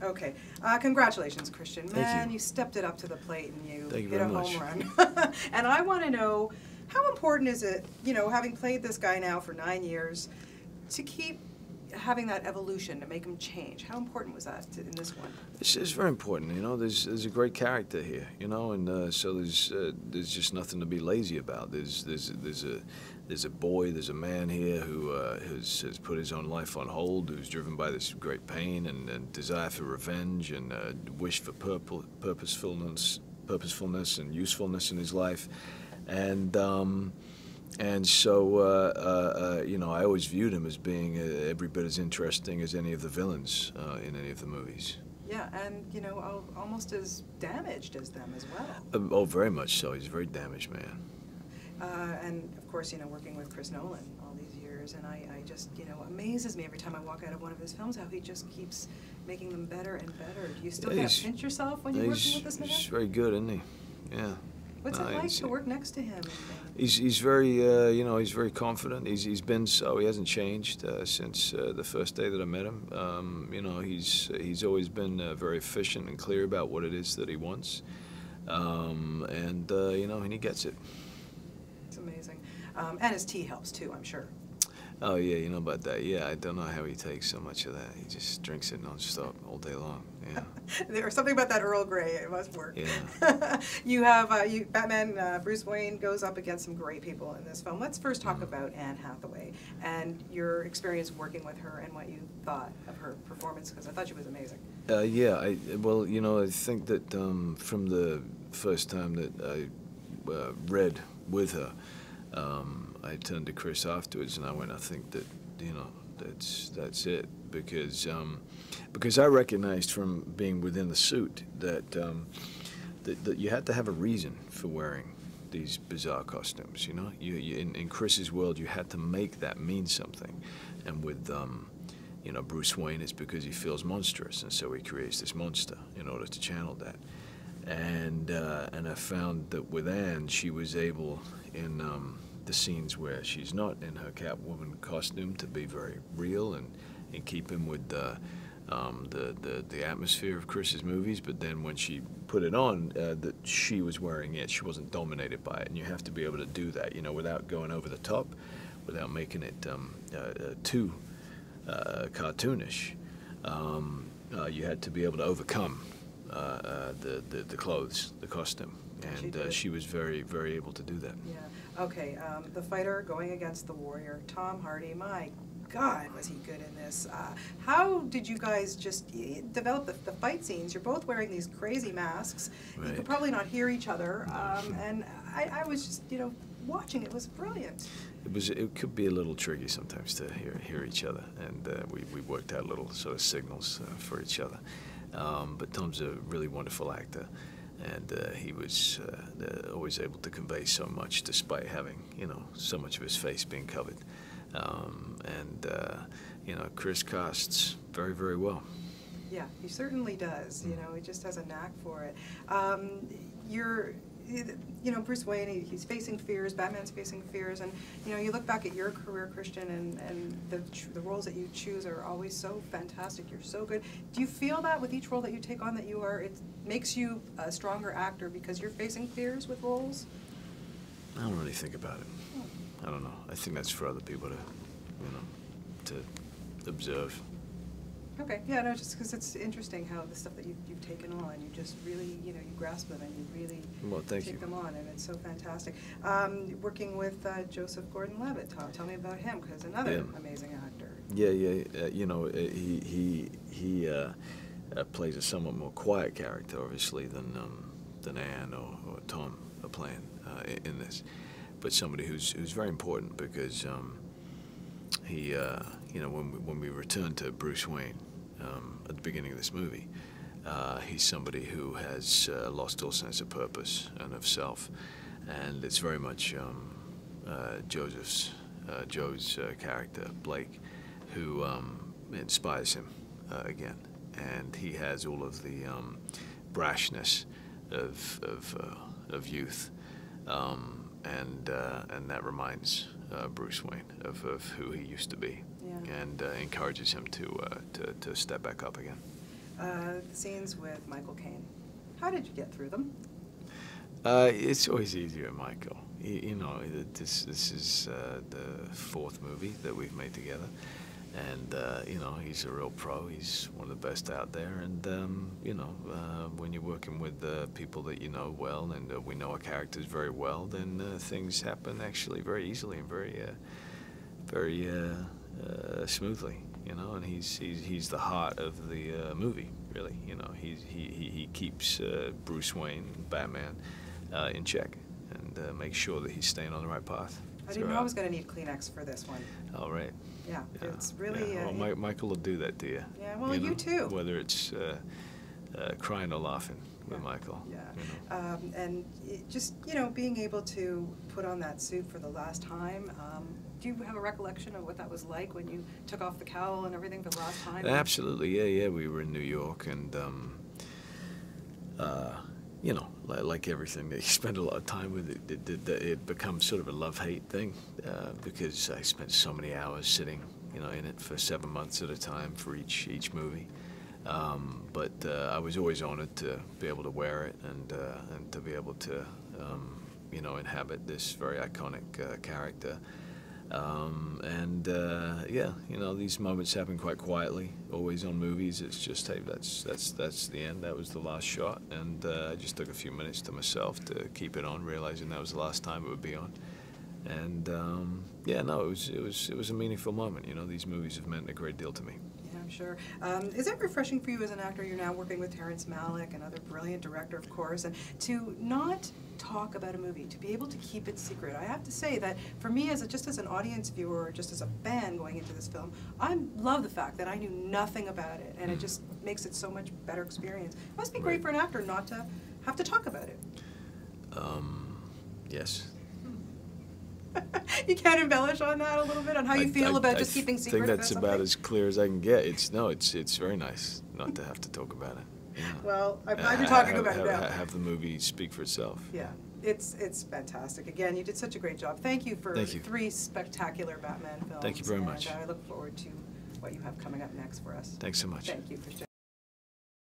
Okay. Congratulations, Christian. Thank Man, you. you stepped it up to the plate and you Thank you hit very a much. home run. And I want to know, how important is it, you know, having played this guy now for 9 years, to keep having that evolution, to make him change? How important was that in this one? It's very important, you know. There's a great character here, you know, and so there's just nothing to be lazy about. There's a boy, there's a man here who has put his own life on hold, who's driven by this great pain and desire for revenge and wish for purposefulness and usefulness in his life, and so, you know, I always viewed him as being every bit as interesting as any of the villains in any of the movies. Yeah, and, you know, almost as damaged as them as well. Oh, very much so. He's a very damaged man. And, of course, you know, working with Chris Nolan all these years, and I just, you know, amazes me every time I walk out of one of his films how he just keeps making them better and better. Do you still kind of pinch yourself when you're working with this man? He's very good, isn't he? Yeah. What's it like to work next to him? He's very, you know, he's very confident. He's been so. He hasn't changed since the first day that I met him. You know, he's always been very efficient and clear about what it is that he wants, and you know, and he gets it. It's amazing, and his tea helps too, I'm sure. Oh yeah, you know about that. Yeah, I don't know how he takes so much of that. He just drinks it nonstop all day long. Yeah. There was something about that Earl Grey. It must work. Yeah. You have Batman. Bruce Wayne goes up against some great people in this film. Let's first talk about Anne Hathaway and your experience working with her and what you thought of her performance, because I thought she was amazing. Yeah. Well, you know, I think that from the first time that I read with her, I turned to Chris afterwards and I went, I think that, you know, that's it, because I recognized from being within the suit that that you had to have a reason for wearing these bizarre costumes. You know, in Chris's world, you had to make that mean something, and with you know, Bruce Wayne, it's because he feels monstrous, and so he creates this monster in order to channel that. And I found that with Anne, she was able in the scenes where she's not in her Catwoman costume to be very real and keep him with the atmosphere of Chris's movies. But then when she put it on, that she was wearing it, she wasn't dominated by it, and you have to be able to do that, you know, without going over the top, without making it too cartoonish. You had to be able to overcome the clothes, the costume, and she was very, very able to do that. Yeah. Okay. The fighter going against the warrior, Tom Hardy. My God, was he good in this? How did you guys just develop the fight scenes? You're both wearing these crazy masks. Right. You could probably not hear each other, and I was just, you know, watching. It was brilliant. It could be a little tricky sometimes to hear each other, and we worked out little sort of signals for each other. But Tom's a really wonderful actor, and he was always able to convey so much despite having, you know, so much of his face being covered. You know, Chris casts very, very well. Yeah, he certainly does. You know, he just has a knack for it. You know, Bruce Wayne, he's facing fears, Batman's facing fears, and, you know, you look back at your career, Christian, and the roles that you choose are always so fantastic. You're so good. Do you feel that with each role that you take on that it makes you a stronger actor because you're facing fears with roles? I don't really think about it. I don't know. I think that's for other people to, you know, to observe. Okay, yeah, no, just because it's interesting how the stuff that you've taken on, you just really, you know, you grasp them and you really take them on, and it's so fantastic. Working with Joseph Gordon-Levitt, tell me about him, because another amazing actor. Yeah, you know, he plays a somewhat more quiet character, obviously, than Anne or Tom are playing in this, but somebody who's very important because he, you know, when we return to Bruce Wayne at the beginning of this movie, he's somebody who has lost all sense of purpose and of self, and it's very much Joe's character, Blake, who inspires him again, and he has all of the brashness of youth, and that reminds Bruce Wayne of who he used to be, and encourages him to step back up again. The scenes with Michael Caine. How did you get through them? It's always easier, Michael. You know, this is the 4th movie that we've made together, and you know, he's a real pro. He's one of the best out there, and you know, when you're working with people that you know well, and we know our characters very well, then things happen actually very easily and very smoothly. You know, and he's the heart of the movie, really. You know, he keeps Bruce Wayne, Batman, in check, and makes sure that he's staying on the right path. I didn't know I was going to need Kleenex for this one. All right. Yeah, it's really... Yeah. Well, Michael will do that to you. Yeah, well, you know, too. Whether it's crying or laughing with Michael. Yeah. You know. And just, you know, being able to put on that suit for the last time, do you have a recollection of what that was like when you took off the cowl and everything for the last time? Absolutely, yeah. We were in New York, and you know, like everything that you spend a lot of time with, it becomes sort of a love-hate thing, because I spent so many hours sitting, you know, in it for 7 months at a time for each movie. But I was always honored to be able to wear it and to be able to, you know, inhabit this very iconic character. Yeah, you know, these moments happen quite quietly. Always on movies, it's just, hey, that's the end. That was the last shot, and I just took a few minutes to myself to keep it on, realizing that was the last time it would be on. And yeah, no, it was a meaningful moment. You know, these movies have meant a great deal to me. Yeah, I'm sure. Is it refreshing for you as an actor? You're now working with Terrence Malick, another brilliant director, of course, and to not talk about a movie, to be able to keep it secret. I have to say that for me, just as an audience viewer, just as a fan going into this film, I love the fact that I knew nothing about it, and it just makes it so much better experience. It must be great for an actor not to have to talk about it. Yes. You can't embellish on that a little bit, on how you feel about just keeping secret? I think that's about as clear as I can get. It's very nice not to have to talk about it. Yeah. Well, I'm talking about it now. Have the movie speak for itself. Yeah, it's fantastic. Again, you did such a great job. Thank you for 3 spectacular Batman films. Thank you very much. And I look forward to what you have coming up next for us. Thanks so much. Thank you, Christian.